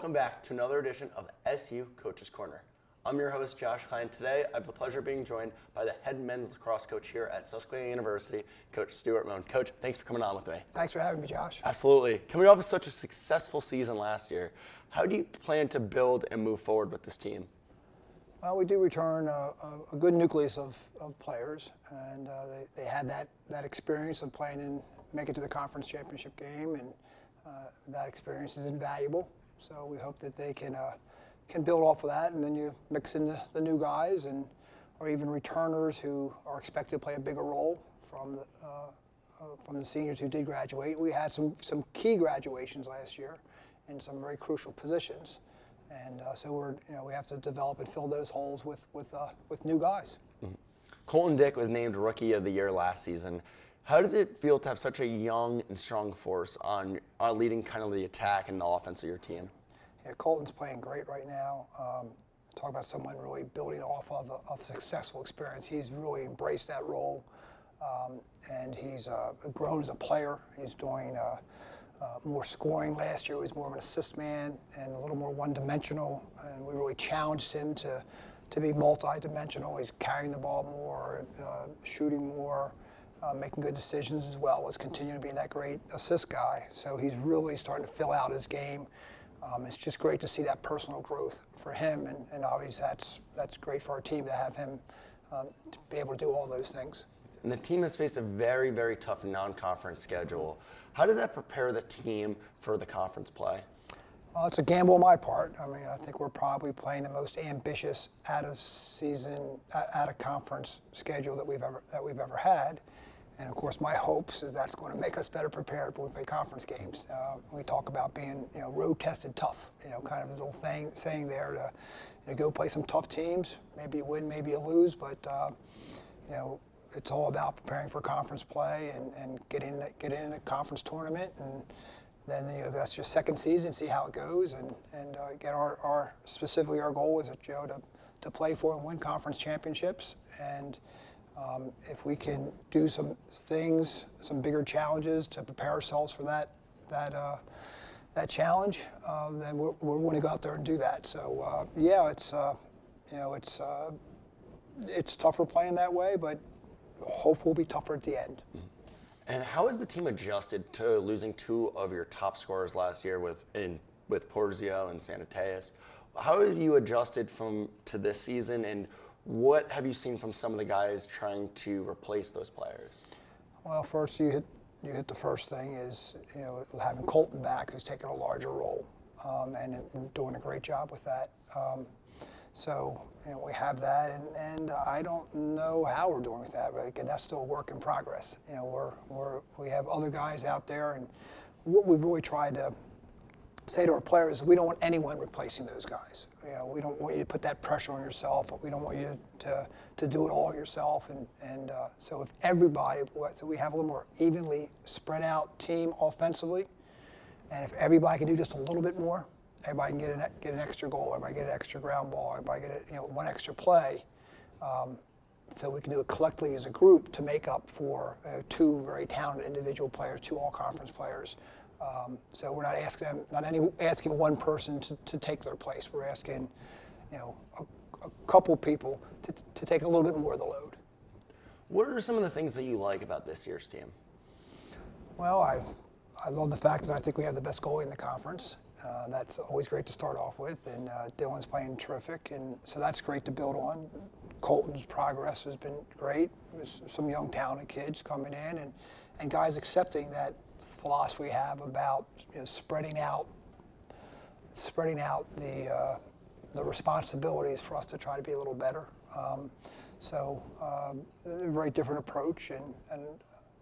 welcome back to another edition of SU Coach's Corner. I'm your host, Josh Klein. Today, I have the pleasure of being joined by the head men's lacrosse coach here at Susquehanna University, Coach Stewart Moan. Coach, thanks for coming on with me. Thanks for having me, Josh. Absolutely. Coming off of such a successful season last year, how do you plan to build and move forward with this team? Well, we do return a good nucleus of players, and they had that experience of playing and make it to the conference championship game, and that experience is invaluable. So we hope that they can build off of that, and then you mix in the new guys or even returners who are expected to play a bigger role from the seniors who did graduate. We had some key graduations last year in some very crucial positions, and so we have to develop and fill those holes with new guys. Mm-hmm. Colton Dick was named Rookie of the Year last season. How does it feel to have such a young and strong force on leading kind of the attack and the offense of your team? Yeah, Colton's playing great right now. Talk about someone really building off of a successful experience. He's really embraced that role, and he's grown as a player. He's doing more scoring. Last year he was more of an assist man and a little more one-dimensional, and we really challenged him to be multi-dimensional. He's carrying the ball more, shooting more, making good decisions, as well as continuing to be that great assist guy. So he's really starting to fill out his game. It's just great to see that personal growth for him, and obviously that's great for our team to have him to be able to do all those things. And the team has faced a very, very tough non-conference schedule. How does that prepare the team for the conference play? Well, it's a gamble on my part. I mean, I think we're probably playing the most ambitious out-of-season, out-of-conference schedule that we've ever had. And of course, my hopes is that's going to make us better prepared when we play conference games. We talk about being, road tested tough. Kind of a little saying there to go play some tough teams. Maybe you win, maybe you lose, but it's all about preparing for conference play and getting in the conference tournament, and then that's your second season. See how it goes, and get specifically our goal is to play for and win conference championships. And if we can do some things, some bigger challenges to prepare ourselves for that challenge, then we're going to go out there and do that. So it's tougher playing that way, but hopefully we'll be tougher at the end. And how has the team adjusted to losing two of your top scorers last year with Porzio and Santateas? How have you adjusted to this season, and what have you seen from some of the guys trying to replace those players? Well, first you hit the first thing is having Colton back, who's taken a larger role and doing a great job with that. So we have that, and I don't know how we're doing with that. But again, that's still a work in progress. We have other guys out there, and what we've really tried to say to our players is we don't want anyone replacing those guys. We don't want you to put that pressure on yourself. We don't want you to do it all yourself. And so if everybody, so we have a little more evenly spread out team offensively, and if everybody can do just a little bit more, everybody can get an extra goal, everybody get an extra ground ball, everybody get one extra play. So we can do it collectively as a group to make up for two very talented individual players, two all-conference players. So we're not asking one person to take their place. We're asking, a couple people to take a little bit more of the load. What are some of the things that you like about this year's team? Well, I love the fact that I think we have the best goalie in the conference. That's always great to start off with, and Dylan's playing terrific, and so that's great to build on. Colton's progress has been great. There's some young talented kids coming in, and guys accepting that philosophy we have about spreading out the responsibilities for us to try to be a little better. A very different approach, and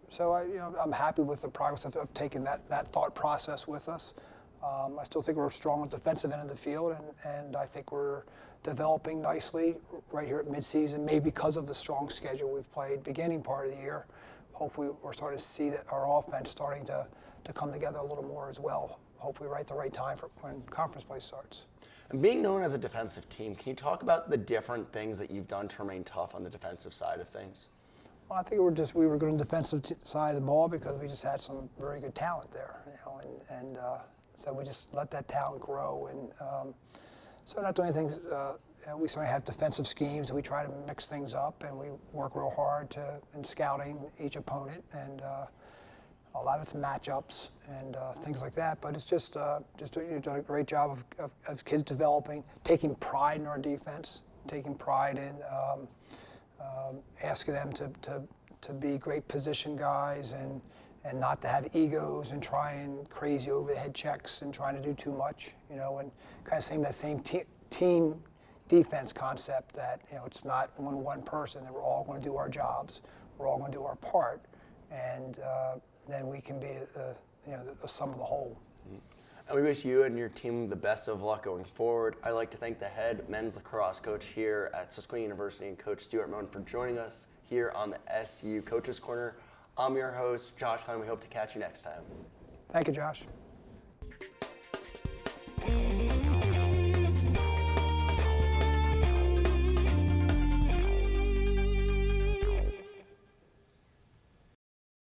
so I'm happy with the progress of taking that thought process with us. I still think we're strong on the defensive end of the field, and I think we're developing nicely right here at midseason, maybe because of the strong schedule we've played beginning part of the year. Hopefully we're starting to see that our offense starting to come together a little more as well. Hopefully right at the right time for when conference play starts. And being known as a defensive team, can you talk about the different things that you've done to remain tough on the defensive side of things? Well, I think we were good on the defensive side of the ball because we just had some very good talent there, and So we just let that talent grow, and so not doing things. We certainly have defensive schemes. We try to mix things up, and we work real hard in scouting each opponent, and a lot of it's matchups and things like that. But it's just you've done a great job of kids developing, taking pride in our defense, taking pride in asking them to be great position guys and not to have egos and trying crazy overhead checks and trying to do too much, and kind of saying that same team defense concept that, it's not one person, that we're all going to do our jobs, we're all going to do our part, and then we can be the sum of the whole. And we wish you and your team the best of luck going forward. I'd like to thank the head men's lacrosse coach here at Susquehanna University and Coach Stewart Moan for joining us here on the SU Coaches Corner. I'm your host, Josh Klein. We hope to catch you next time. Thank you, Josh.